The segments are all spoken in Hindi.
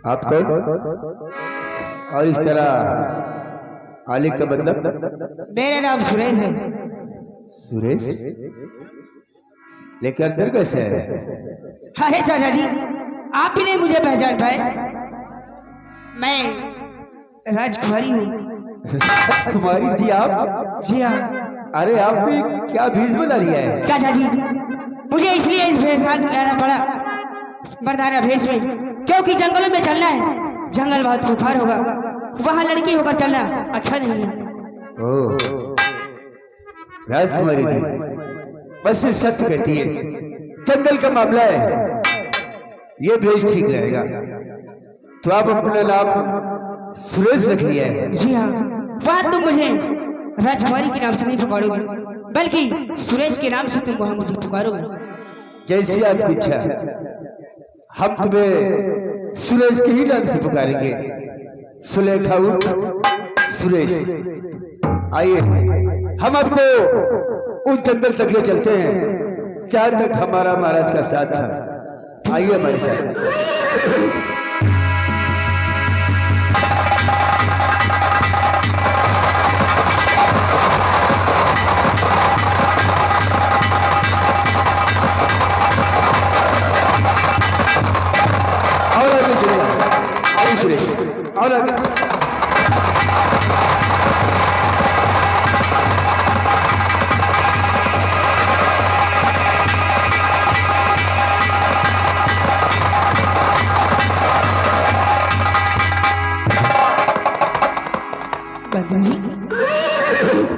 आप कौन और इस तरह आलिक का मतलब? मेरा नाम सुरेश है। सुरेश? लेकिन अंदर कैसे है? अरे चाचा जी, आप भी नहीं मुझे पहचान पाए? मैं राजकुमारी हूँ। राजकुमारी जी आप? जी हाँ। अरे आपने क्या भेष बना लिया है? चाचा जी, मुझे इसलिए इस भेष में आना पड़ा, मर्दाना भेष में, क्योंकि जंगलों में चलना है। जंगल बहुत तूफान होगा, वहाँ लड़की होकर चलना अच्छा नहीं है। ओह राजकुमारी जी, बस ये सत्य कहती है, जंगल का मामला है, ये भेष ठीक रहेगा। तो आप अपना नाम सुरेश रख लिया है? जी हाँ। वहाँ तुम मुझे राजकुमारी के नाम से नहीं पुकारोगे, बल्कि सुरेश के नाम से तुम वहाँ मुझे पुकारोगे। जैसी आपकी इच्छा, हम तुम्हें सुरेश के ही नाम से पुकारेंगे। सुलेखा उठ सुरेश। आइए हम आपको उस जंगल तक ले चलते हैं जहां तक हमारा महाराज का साथ था। आइए हमारे साथ। और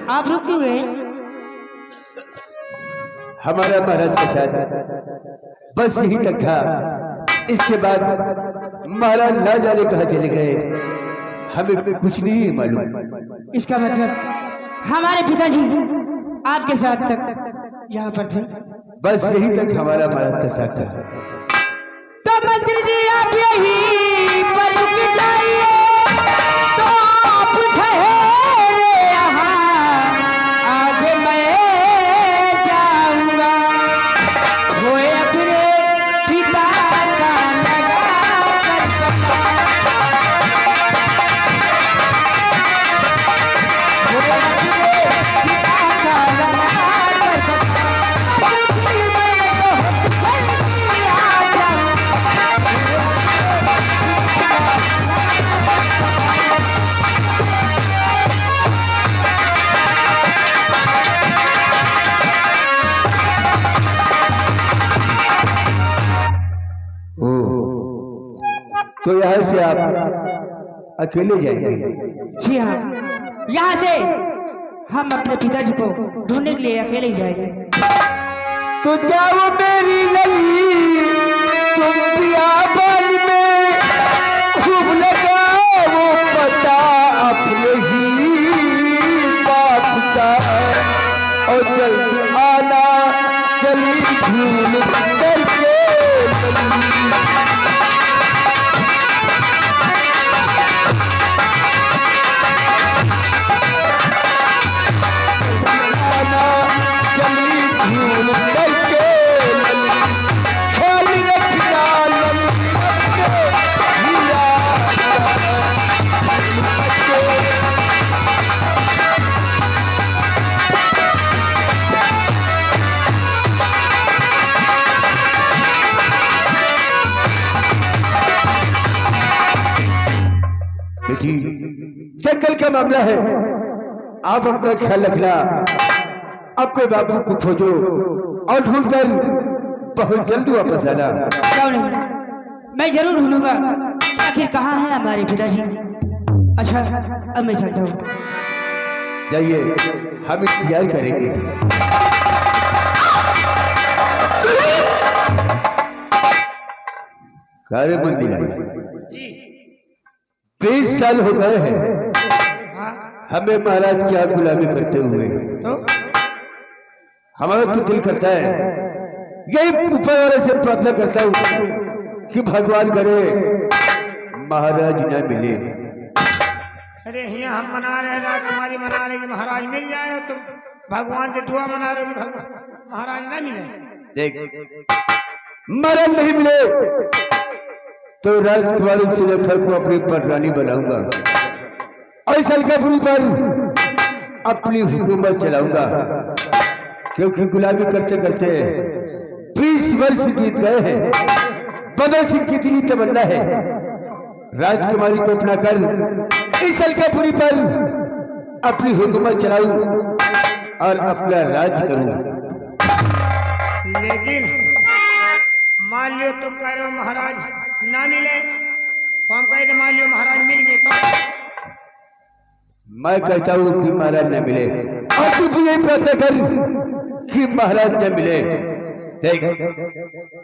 आप रुक क्यों गए? हमारा महाराज के साथ बस यही तक था, इसके बाद महाराज ना जाने कहाँ चले गए, हमें कुछ नहीं मालूम। इसका मतलब हमारे पिताजी आपके साथ तक यहाँ पर थे? बस यही तक हमारा महाराज का साथ था। तो मंत्री जी आप यही पर रुक जाइए, तो आप ठहरे यहाँ, आगे मैं जाऊंगा, होए अपने पिता का लगा कर पता, होए अपने पिता का लगा कर पता, मैं तो जल्दी आ जाऊं। तो यहाँ से आप अकेले जाएंगे? जी हाँ, यहाँ से हम अपने पिताजी को ढूंढने के लिए अकेले ही जाएंगे। तो जाओ मेरी लली तुम बियाबान में, खूब लगाओ पता अपने ही बाप का, और जल्दी आना चली भूल करके। जंगल का मामला है, आप अपना ख्याल रखना, अपने बाबू को खोजो और ढूंढकर बहुत जल्दी वापस आना। क्यों नहीं, मैं जरूर ढूंढूंगा, आखिर कहाँ है हमारे पिताजी। अच्छा अब मैं चलता हूँ। जाइए, हम इंतजार करेंगे। कार्य मंदिर आई 20 साल हो गए हैं हमें महाराज की गुलामी करते हुए। हमारा तो दिल करता है, यही ऊपर वाले से प्रार्थना करता हूँ कि भगवान करे महाराज न मिले। अरे यहाँ हम मना रहे, राजकुमारी मना रहे कि महाराज मिल जाए, तुम भगवान से दुआ मना रहे हो महाराज न मिले। देख महाराज नहीं मिले तो राजकुमारी सुलेखा को अपनी पटरानी बनाऊंगा और सलकापुरी पर अपनी हुकूमत चलाऊंगा, क्योंकि गुलामी करते करते 20 वर्ष बीत गए हैं। बदल सिंह की इतनी तमन्ना है राजकुमारी को अपना कर इस सलकापुरी पर अपनी हुकूमत चलाऊं और अपना राज करूं। लेकिन मान लियो तुम कह रहे हो महाराज ना मिले, तो हम कह रहे मान लियो महाराज मिल गए तो मैं कहता हूं कि महाराज न मिले और तू भी यही प्रार्थना कर कि महाराज न मिले। देख,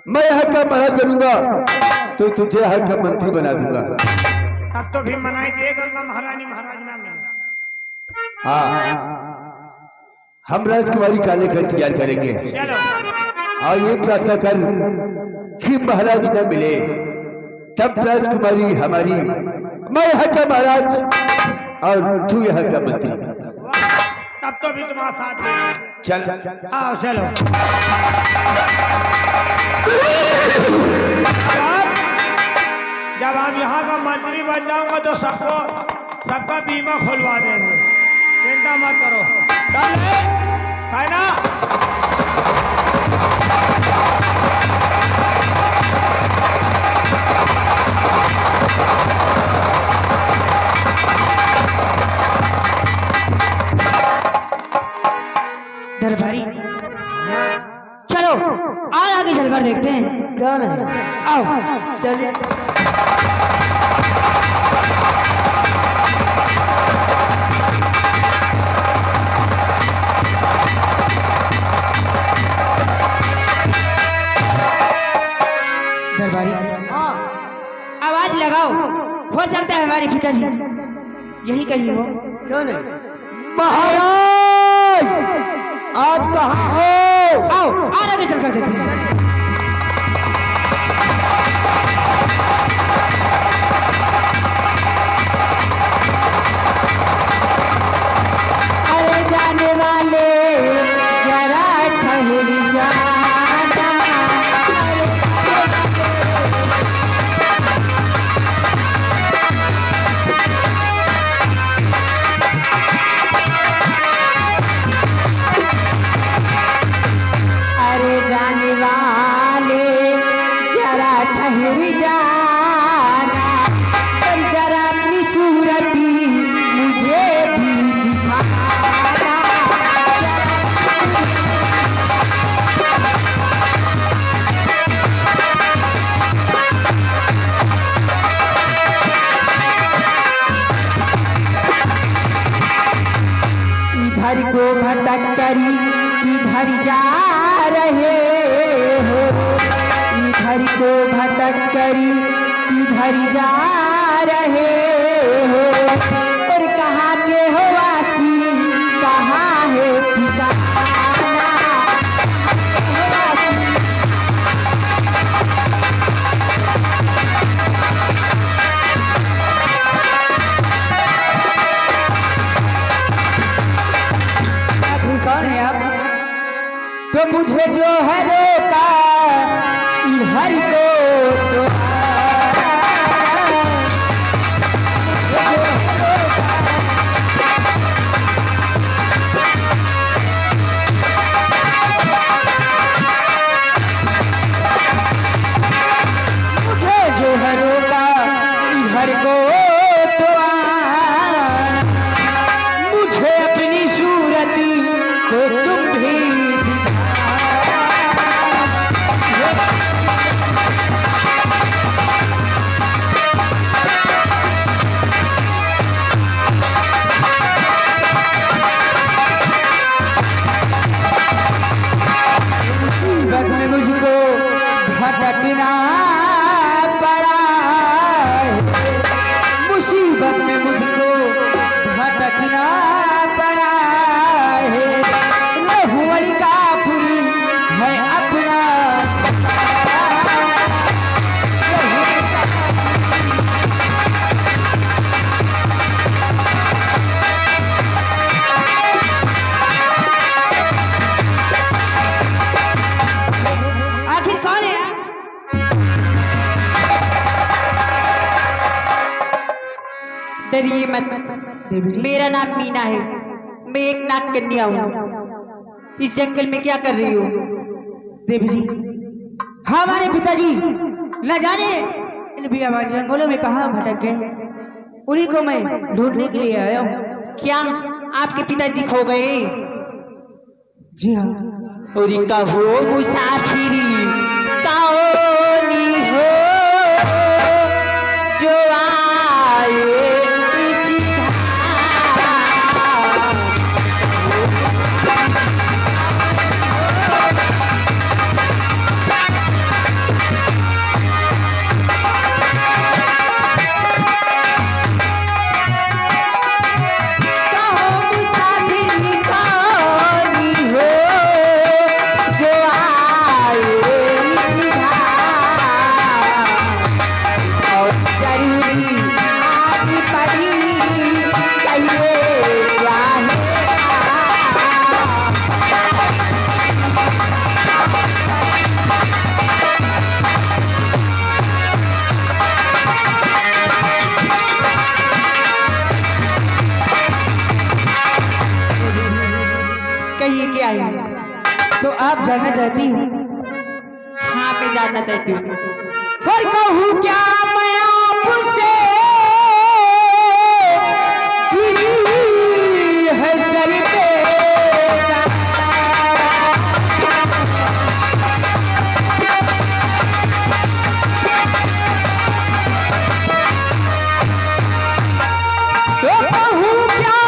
मैं यहाँ का महाराज बनूंगा तो तुझे यहाँ का मंत्री बना दूंगा। तब तो भी मनाई दे दूंगा महारानी महाराज ना मिले। हाँ, हम राजकुमारी का लेकर तैयार करेंगे चलो और ये प्रार्थना कर कि महाराज न मिले, तब राजकुमारी हमारी, मैं यहाँ का महाराज और तू यहाँ का मंत्री। तब तो भी तुम्हारा साथ है। चल आओ चलो। जब आप यहाँ का मंत्री बन जाऊंगा तो सबका बीमा खुलवा देंगे, चिंता मत करो। है ना? दरबारी चलो आओ आगे चलकर देखते हैं। क्या नहीं, आओ चलिए। दरबारी हाँ, आवाज लगाओ, हो सकता है हमारे पिताजी यही कहीं हो। क्यों नहीं? महाराज आप कहाँ हो? आओ आगे चलकर देखते हैं। अरे जाने वाले जरा ठहर जाना, अरे अरे जाने वाले जरा ठहर जाना, और जरा अपनी सूरती मुझे भी दिखाना, जरा इधर को भटक करी किधर जा रहे हो, इधर को भटक करी किधर जा रहे हो, और कहाँ के हो वासी, कहाँ है ठिकाना, हो वासी। आखिर कौन है आप? तो मुझे जो है रोका इधर को तो मुझे जो है रोका इधर को तो आना, मुझे अपनी सूरत को तुम भी मुसीबत में मुझको भटकना पड़ा है, मुसीबत में मुझको भटकना पड़ा है, लहू अलकापुर है अपना, डरिए मत। देवी जी मेरा नाम मीना है, मैं एक नाग कन्या हूँ। इस जंगल में क्या कर रही हो? देवी जी हमारे पिताजी न जाने इन बियाबान जंगलों में कहाँ भटक गए, उन्हीं को मैं ढूंढने के लिए आया हूँ। क्या आपके पिताजी खो गए? जी हाँ। और कहो मुसाफिरी कौनी हो जो आए इसी धाम। कहो मुसाफिरी कौनी हो जो आए इसी धाम। और जरूरी आदि पड़ी कहिए क्या है काम। कहिए क्या है? तो आप जानना चाहती हूँ? हाँ मैं जानना चाहती हूँ। और कहूँ क्या मैं आपसे गिरी है सर पे तो कहूँ क्या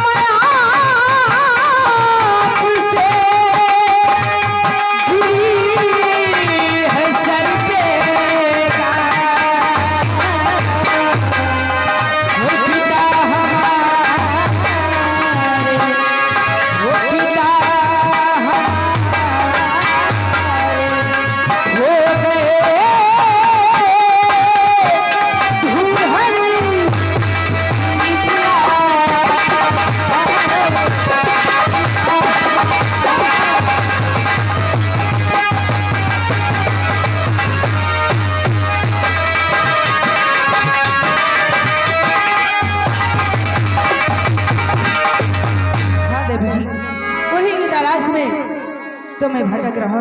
मैं आपसे तलाश में तो मैं भटक रहा,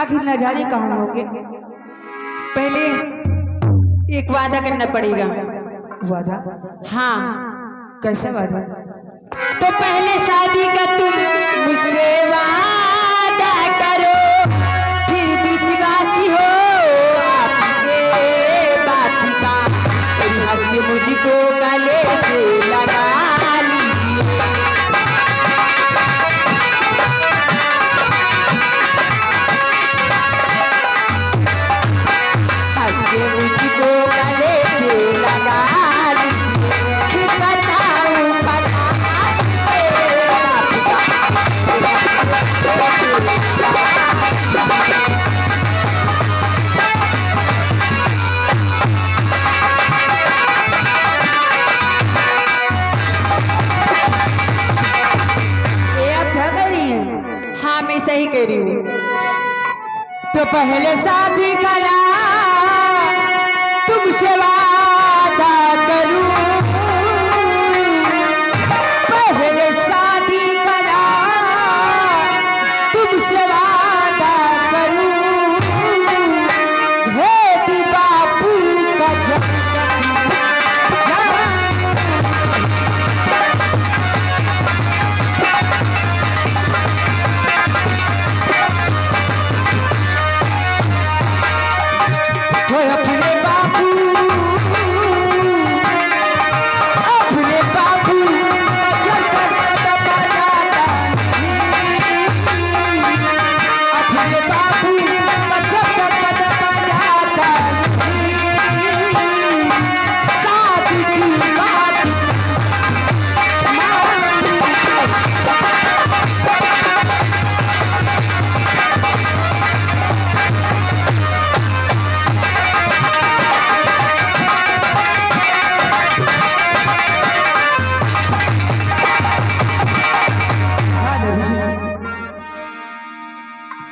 आखिर न जाने कहाँ होंगे। पहले एक वादा करना पड़ेगा। वादा? हाँ। कैसा वादा? तो पहले शादी का तुम मुझसे वादा करो, फिर विश्वासी हो आपके बाती का। हंस मुझको गले से लगा लीजिए। हंस मुझको गले से लगा लीजिए। फिर बताऊं सही कह रही हूँ। तो पहले शादी करा तुमसे वादा करूं, पहले शादी करा तुमसे वादा करूं। भेद बापू का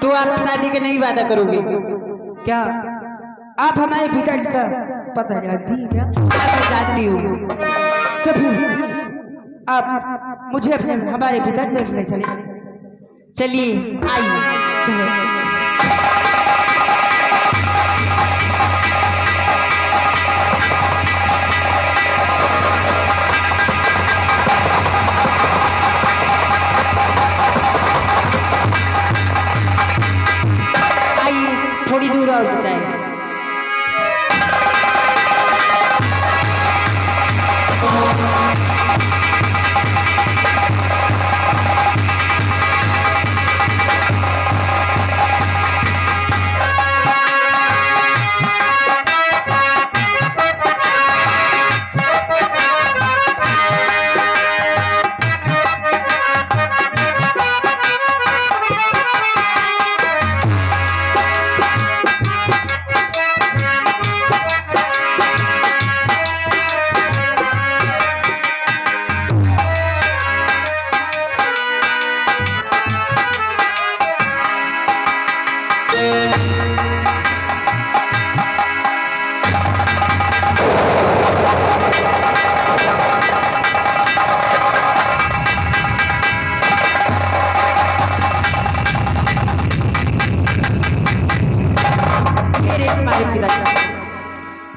तो आप शादी के नहीं वादा करोगे क्या? आप हमारे पिताजी का पता जानती है क्या? मैं जानती हूँ। तो फिर आप मुझे अपने हमारे पिताजी से ले चले। चलिए आइए। चलो। आइए थोड़ी दूर और बचाए।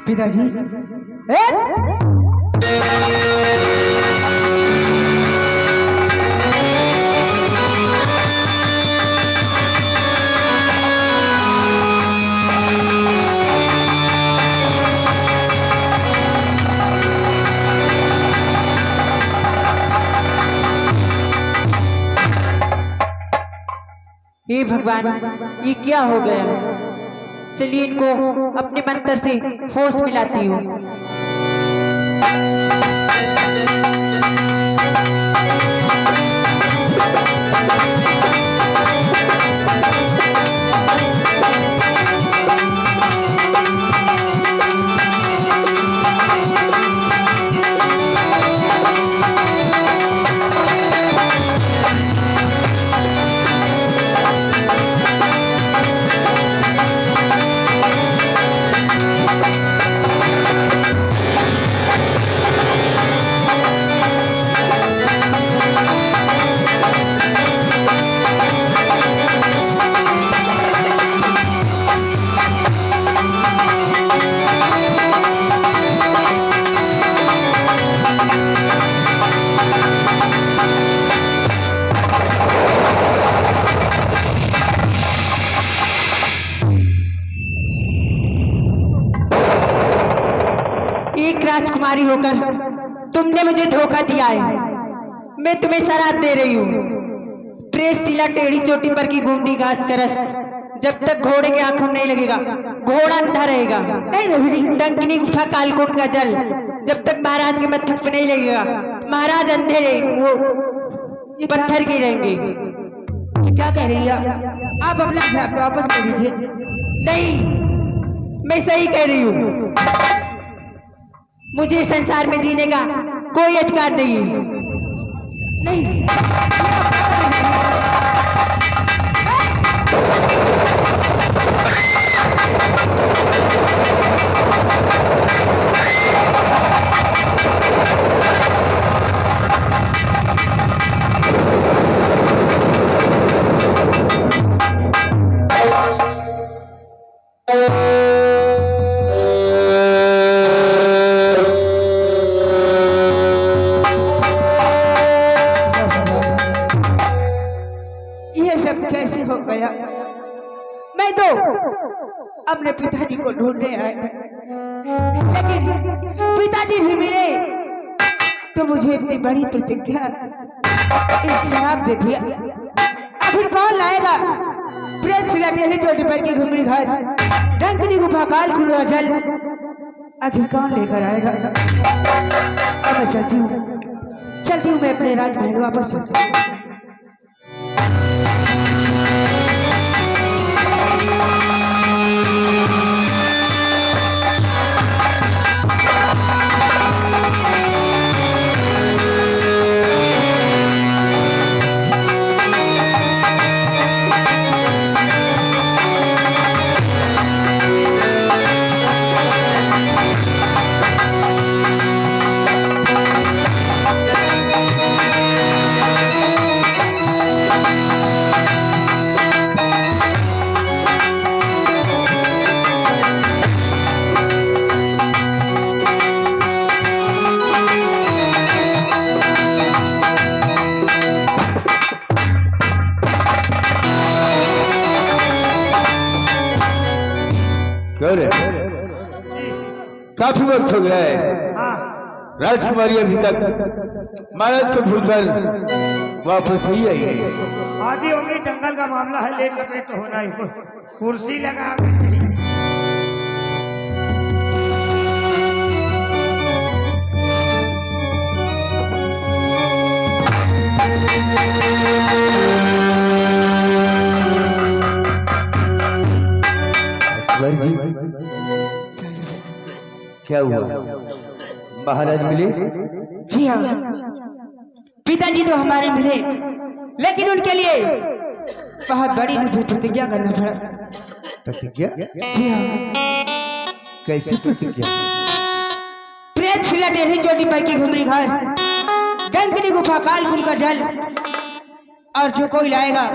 पिताजी हे भगवान, ये क्या हो गया? चलिए इनको अपने मंत्र से होश मिलाती हूँ। एक राजकुमारी होकर तुमने मुझे धोखा दिया है। मैं तुम्हें शराब दे रही हूँ। ट्रेस तिला टेढ़ी चोटी पर की घूमनी घास का रस, जब तक घोड़े के आंखों नहीं लगेगा घोड़ा अंधा रहेगा। नहीं रघुजी, डंकिनी गुफा कालकोट का जल, जब तक महाराज के मस्तक पे नहीं लगेगा महाराज अंधे रहेंगे, वो पत्थर के रहेंगे। क्या कह रही है आप? अपना ख्याल वापस कर लीजिए। नहीं, मैं सही कह रही हूँ। मुझे संसार में जीने का कोई अधिकार नहीं है। नहीं कैसे हो गया? मैं तो अपने पिताजी को ढूंढने आया, लेकिन पिताजी भी मिले तो मुझे इतनी बड़ी प्रतिज्ञा इस शराब दे दिया। आखिर कौन लाएगा प्रेत सिलाटेली चोटी पर की घुंगरी घास, डंकनी गुफा काल खुला जल? आखिर कौन लेकर आएगा? अब मैं चलती हूँ मैं अपने राजमहल वापस चलती हूँ। क्यों रे? काफी वक्त हो गया है, हाँ राजकुमारी अभी तक महाराज को भूलकर वापस नहीं आई है। आदि होगी, जंगल का मामला है, लेट लपेट तो होना ही। कुर्सी लगा के चाहिए। अकबर जी, क्या हुआ? महाराज मिले? जी हाँ, पिताजी तो हमारे मिले, लेकिन उनके लिए बहुत बड़ी मुझे प्रतिज्ञा करना पड़ा। प्रतिज्ञा? जी हाँ, कैसी प्रतिज्ञा? प्रेत शिला टेढ़ी चोटी पर की घुमरी घास, डंकनी गुफा, कालकुल का जल, और जो कोई लाएगा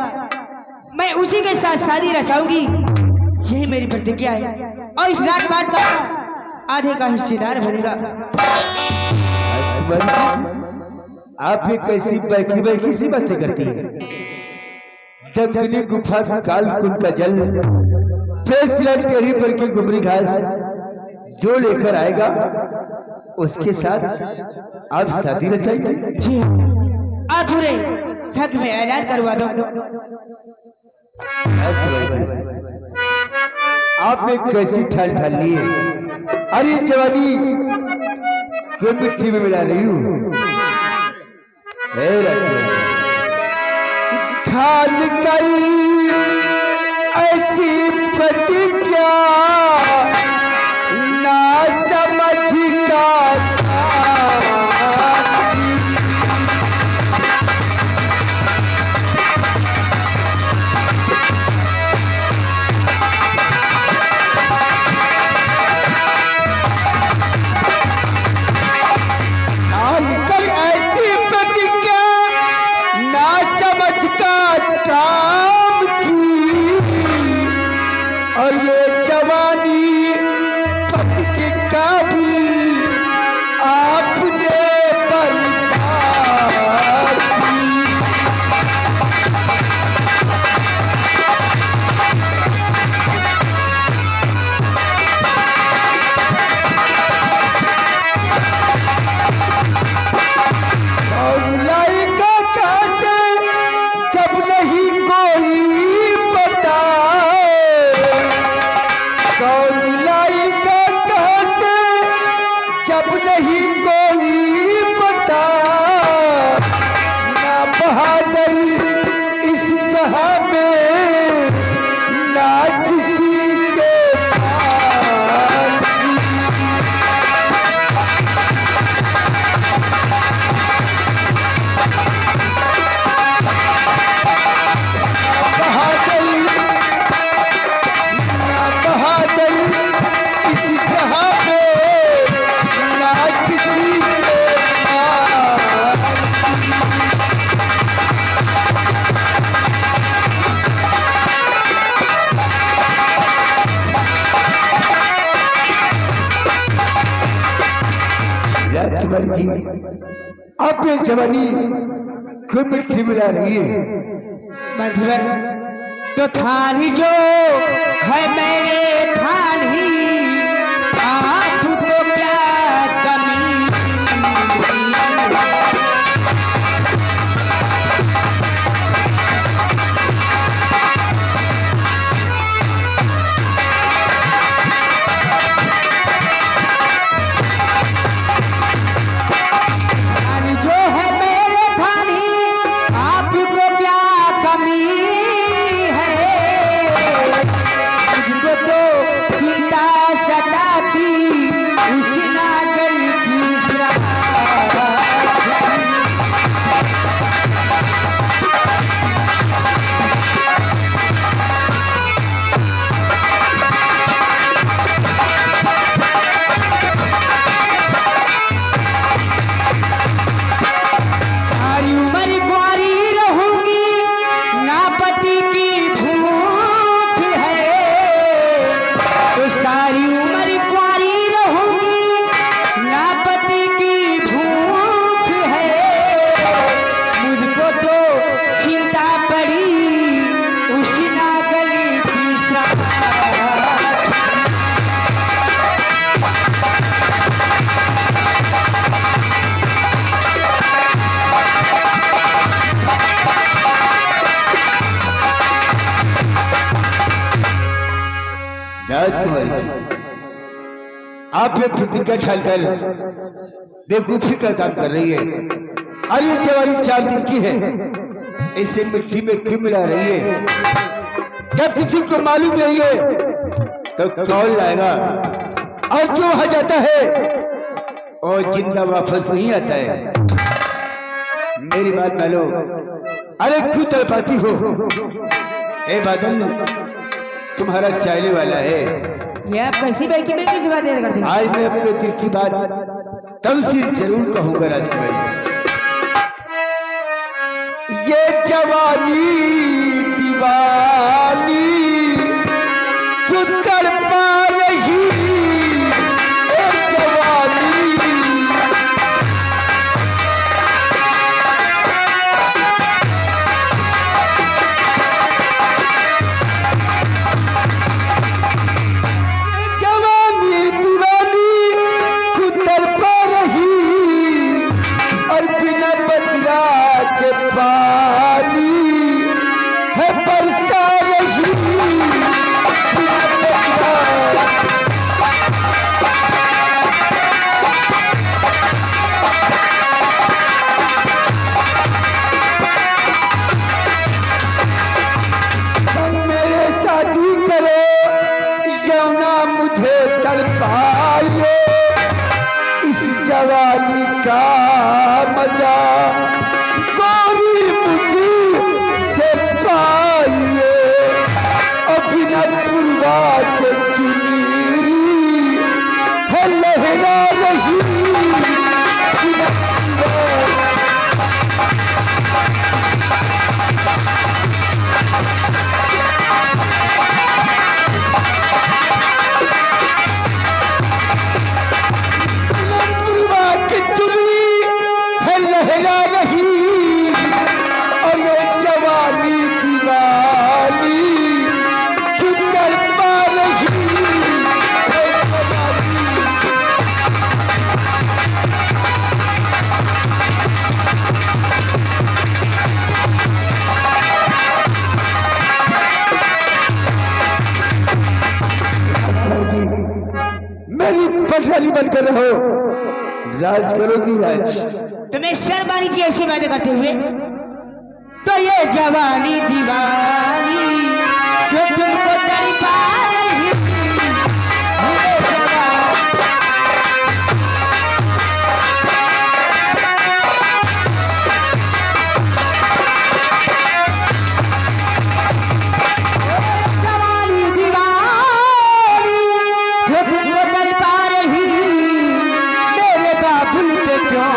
मैं उसी के साथ शादी रचाऊंगी। यही मेरी प्रतिज्ञा है, और इस रात बाद का आधे का हिस्सेदार बनेगा। अकबर जी, आप ये कैसी बैठी बैठी सी बातें करती है? डंकनी गुफा, कालकुल का जल, फैसला टेढ़ी पर की घुमरी घास, जो लेकर आएगा उसके साथ आप शादी रचाएंगे? जी हाँ, आप पूरे हक में ऐलान करवा दो। आपने कैसी ठाल ठाल ली है? अरे जवानी क्यों मिट्टी में मिला रही हूँ? ठान कर ऐसी प्रतिज्ञा ना समझ का राजकुमारी जी, आप ये जवानी क्यों मिट्टी मिला रही है? मधुर तो थानी जो है मेरे थानी, आपको क्या कमी? राजकुमारी जी, आप ये प्रतिज्ञा ठानकर बेवकूफी का काम कर रही है। अरे ये जवानी 4 दिन की है, इसे मिट्टी में क्यों मिला रही है? जब किसी को मालूम नहीं है तो कौन लाएगा? और जो आ जाता है और जिंदा वापस नहीं आता है। मेरी बात मानो। अरे क्यों तड़पाती हो? ए बादल, तुम्हारा चाहने वाला है। ये आप कैसी भाई की बेटी से बातें करते हैं? आज मैं अपने दिल की बात तब से जरूर कहूंगा राजकुमारी। ये जवानी दीवानी क्यों तड़पा रही? ये जवानी जवानी का मजा गोरी मुझसे पाइए, अभिनपुरवा के चुनी है लहरा रही। लहरा रही और ये जवानी दीवानी क्यों तड़पा रही? मेरी पटरानी बनकर रहो, राज करोगी राज। तुम्हें शर्म आनी चाहिए ऐसी बातें करते हुए? तो ये जवानी दीवानी जो तुमको तड़पा रही, ये जवानी दीवानी जो तुमको तड़पा रही, मेरे बाबुल पे क्यों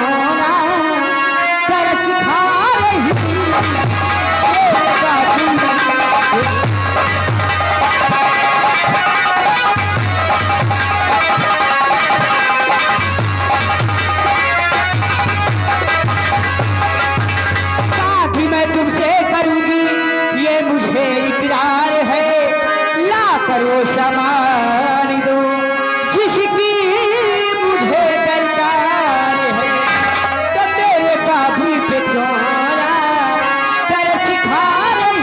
वो सामान दो जिसकी मुझे दरकार है, तो तेरे बाबू पे क्यों तरस खा रही?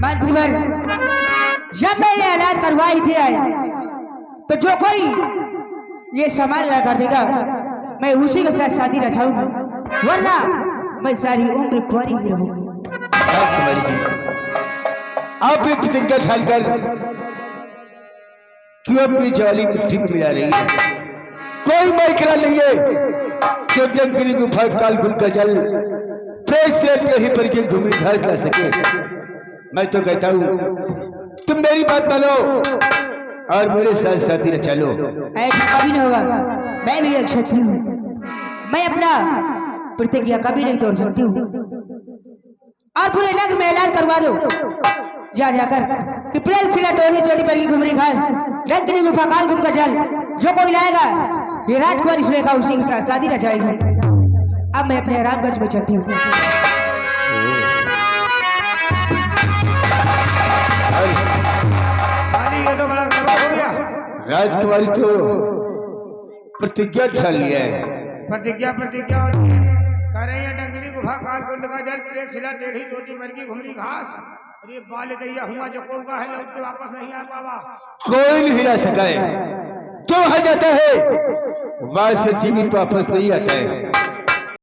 मंत्री जब मैंने ऐलान करवा ही दिया है तो जो कोई ये सामान ला कर देगा मैं उसी के साथ शादी रचाऊंगी, वरना मैं सारी उम्र कुंवारी ही रहूंगी। आप ये प्रतिज्ञा ठानकर क्यों अपनी जवानी मिट्टी में मिला रही है? कोई मरकरा नहीं है कि जंगली गुफा कालकुल का जल प्रेस से कहीं पर के घूमी घर जा सके। मैं तो कहता हूँ तुम मेरी बात मानो और मेरे साथ शादी रचा लो। ऐसा कभी नहीं होगा, मैं भी एक क्षत्रिय हूँ, मैं अपना प्रतिज्ञा कभी नहीं तोड़ सकती हूँ। और पूरे नगर में ऐलान करवा दो जा जाकर कि प्रेम सिला टोली टोली पर की घुमरी घास रंगनी गुफा कालकुल का जल जो कोई लाएगा ये राजकुमारी सुलेखा उसी के साथ शादी रचाएगी। अब मैं अपने रामगंज में चलती हूँ। ये तो बड़ा राजकुमारी तो प्रतिज्ञा ठान लिया है। प्रतिज्ञा और कह रहे हैं डंगरी गुफा कालकुंड का जल प्रेत शिला टेढ़ी चोटी मरगी घुमरी घास। अरे बाल दैया हुआ जको का है लौट के वापस नहीं आ पावा। कोई नहीं हिला सका है। जो आ जाता है वहां से जीवित वापस नहीं आता है।